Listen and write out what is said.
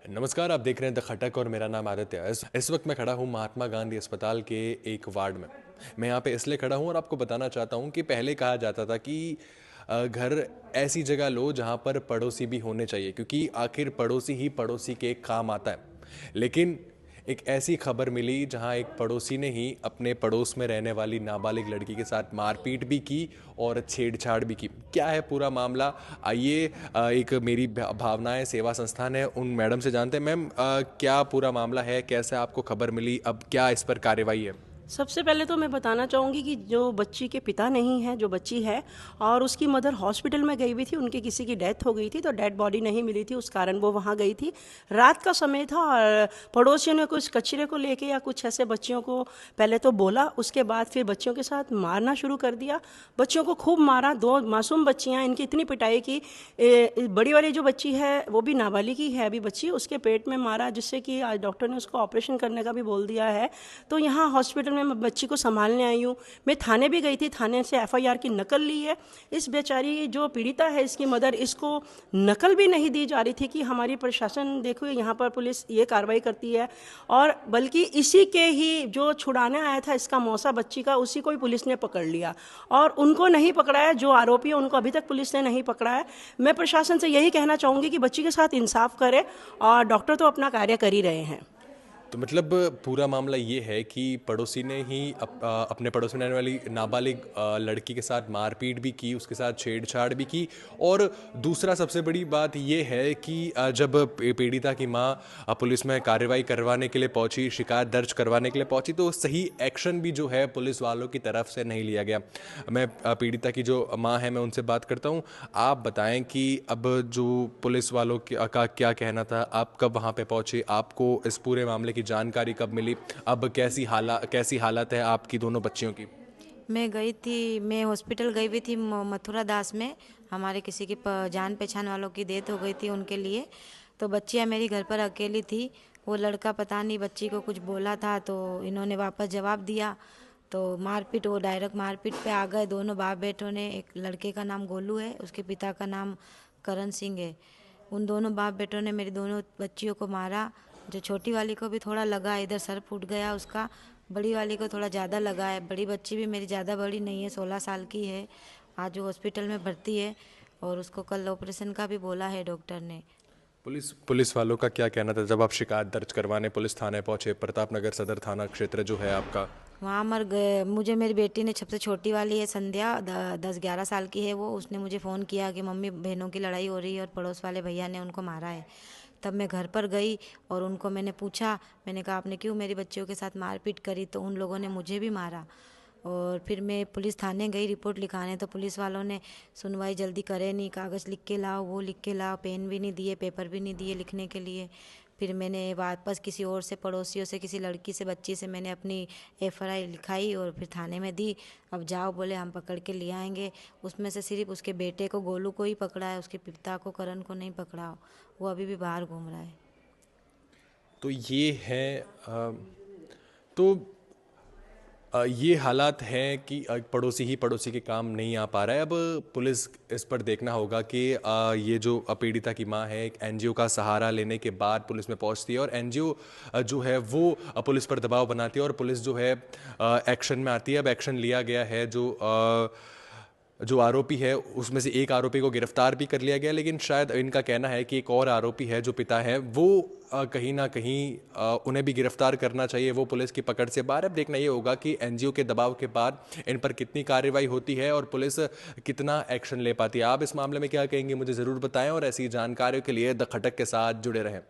नमस्कार, आप देख रहे हैं द खटक और मेरा नाम आदित्य है। इस वक्त मैं खड़ा हूँ महात्मा गांधी अस्पताल के एक वार्ड में। मैं यहाँ पे इसलिए खड़ा हूँ और आपको बताना चाहता हूँ कि पहले कहा जाता था कि घर ऐसी जगह लो जहाँ पर पड़ोसी भी होने चाहिए, क्योंकि आखिर पड़ोसी ही पड़ोसी के काम आता है। लेकिन एक ऐसी खबर मिली जहां एक पड़ोसी ने ही अपने पड़ोस में रहने वाली नाबालिग लड़की के साथ मारपीट भी की और छेड़छाड़ भी की। क्या है पूरा मामला, आइए एक मेरी भावनाएं सेवा संस्थान है उन मैडम से जानते हैं। मैम, क्या पूरा मामला है, कैसे आपको खबर मिली, अब क्या इस पर कार्रवाई है? सबसे पहले तो मैं बताना चाहूँगी कि जो बच्ची के पिता नहीं हैं, जो बच्ची है और उसकी मदर हॉस्पिटल में गई हुई थी, उनकी किसी की डेथ हो गई थी तो डेड बॉडी नहीं मिली थी, उस कारण वो वहाँ गई थी। रात का समय था और पड़ोसियों ने कुछ कचरे को लेके या कुछ ऐसे बच्चियों को पहले तो बोला, उसके बाद फिर बच्चियों के साथ मारना शुरू कर दिया। बच्चियों को खूब मारा, दो मासूम बच्चियाँ, इनकी इतनी पिटाई की। बड़ी वाली जो बच्ची है वो भी नाबालिग ही है अभी बच्ची, उसके पेट में मारा, जिससे कि आज डॉक्टर ने उसको ऑपरेशन करने का भी बोल दिया है। तो यहाँ हॉस्पिटल मैं बच्ची को संभालने आई हूँ। मैं थाने भी गई थी, थाने से एफआईआर की नकल ली है। इस बेचारी जो पीड़िता है, इसकी मदर, इसको नकल भी नहीं दी जा रही थी कि हमारी प्रशासन देखो यहाँ पर पुलिस ये कार्रवाई करती है, और बल्कि इसी के ही जो छुड़ाने आया था इसका मौसा बच्ची का, उसी को ही पुलिस ने पकड़ लिया और उनको नहीं पकड़ा है। जो आरोपी है उनको अभी तक पुलिस ने नहीं पकड़ा है। मैं प्रशासन से यही कहना चाहूँगी कि बच्ची के साथ इंसाफ करे, और डॉक्टर तो अपना कार्य कर ही रहे हैं। तो मतलब पूरा मामला ये है कि पड़ोसी ने ही अपने पड़ोस में रहने वाली नाबालिग लड़की के साथ मारपीट भी की, उसके साथ छेड़छाड़ भी की। और दूसरा सबसे बड़ी बात ये है कि जब पीड़िता की माँ पुलिस में कार्रवाई करवाने के लिए पहुंची, शिकायत दर्ज करवाने के लिए पहुंची, तो सही एक्शन भी जो है पुलिस वालों की तरफ से नहीं लिया गया। मैं पीड़िता की जो माँ है मैं उनसे बात करता हूँ। आप बताएं कि अब जो पुलिस वालों का क्या कहना था, आप कब वहाँ पे पहुंचे, आपको इस पूरे मामले की जानकारी कब मिली, अब कैसी हालत है आपकी दोनों बच्चियों की? मैं हॉस्पिटल गई हुई थी मथुरा दास में। हमारे किसी की जान पहचान वालों की डेथ हो गई थी उनके लिए। तो बच्चियाँ मेरी घर पर अकेली थी। वो लड़का पता नहीं बच्ची को कुछ बोला था तो इन्होंने वापस जवाब दिया, तो मारपीट, वो डायरेक्ट मारपीट पे आ गए दोनों बाप बेटों ने। एक लड़के का नाम गोलू है, उसके पिता का नाम करण सिंह है। उन दोनों बाप बेटों ने मेरी दोनों बच्चियों को मारा। जो छोटी वाली को भी थोड़ा लगा, इधर सर फूट गया उसका। बड़ी वाली को थोड़ा ज़्यादा लगा है। बड़ी बच्ची भी मेरी ज़्यादा बड़ी नहीं है, 16 साल की है। आज वो हॉस्पिटल में भर्ती है और उसको कल ऑपरेशन का भी बोला है डॉक्टर ने। पुलिस वालों का क्या कहना था जब आप शिकायत दर्ज करवाने पुलिस थाने पहुंचे? प्रताप नगर सदर थाना क्षेत्र जो है आपका। वहाँ मर गए। मुझे मेरी बेटी ने, सबसे छोटी वाली है संध्या, 10-11 साल की है वो, उसने मुझे फ़ोन किया कि मम्मी बहनों की लड़ाई हो रही है और पड़ोस वाले भैया ने उनको मारा है। तब मैं घर पर गई और उनको मैंने पूछा, मैंने कहा आपने क्यों मेरी बच्चियों के साथ मारपीट करी? तो उन लोगों ने मुझे भी मारा। और फिर मैं पुलिस थाने गई रिपोर्ट लिखाने, तो पुलिस वालों ने सुनवाई जल्दी करे नहीं, कागज़ लिख के लाओ, वो लिख के लाओ, पेन भी नहीं दिए, पेपर भी नहीं दिए लिखने के लिए। फिर मैंने वापस किसी और से, पड़ोसियों से, किसी लड़की से, बच्ची से मैंने अपनी एफआईआर लिखाई और फिर थाने में दी। अब जाओ बोले, हम पकड़ के ले आएंगे। उसमें से सिर्फ उसके बेटे को, गोलू को ही पकड़ा है, उसके पिता को, करण को नहीं पकड़ा। वो अभी भी बाहर घूम रहा है। तो ये है तो ये हालात हैं कि पड़ोसी ही पड़ोसी के काम नहीं आ पा रहा है। अब पुलिस इस पर देखना होगा कि ये जो पीड़िता की माँ है, एक एनजीओ का सहारा लेने के बाद पुलिस में पहुंचती है और एनजीओ जो है वो पुलिस पर दबाव बनाती है और पुलिस जो है एक्शन में आती है। अब एक्शन लिया गया है। जो आरोपी है उसमें से एक आरोपी को गिरफ्तार भी कर लिया गया, लेकिन शायद इनका कहना है कि एक और आरोपी है जो पिता है, वो कहीं ना कहीं उन्हें भी गिरफ्तार करना चाहिए, वो पुलिस की पकड़ से बाहर। अब देखना ये होगा कि एनजीओ के दबाव के बाद इन पर कितनी कार्रवाई होती है और पुलिस कितना एक्शन ले पाती है। आप इस मामले में क्या कहेंगे, मुझे ज़रूर बताएं और ऐसी जानकारियों के लिए द खटक के साथ जुड़े रहें।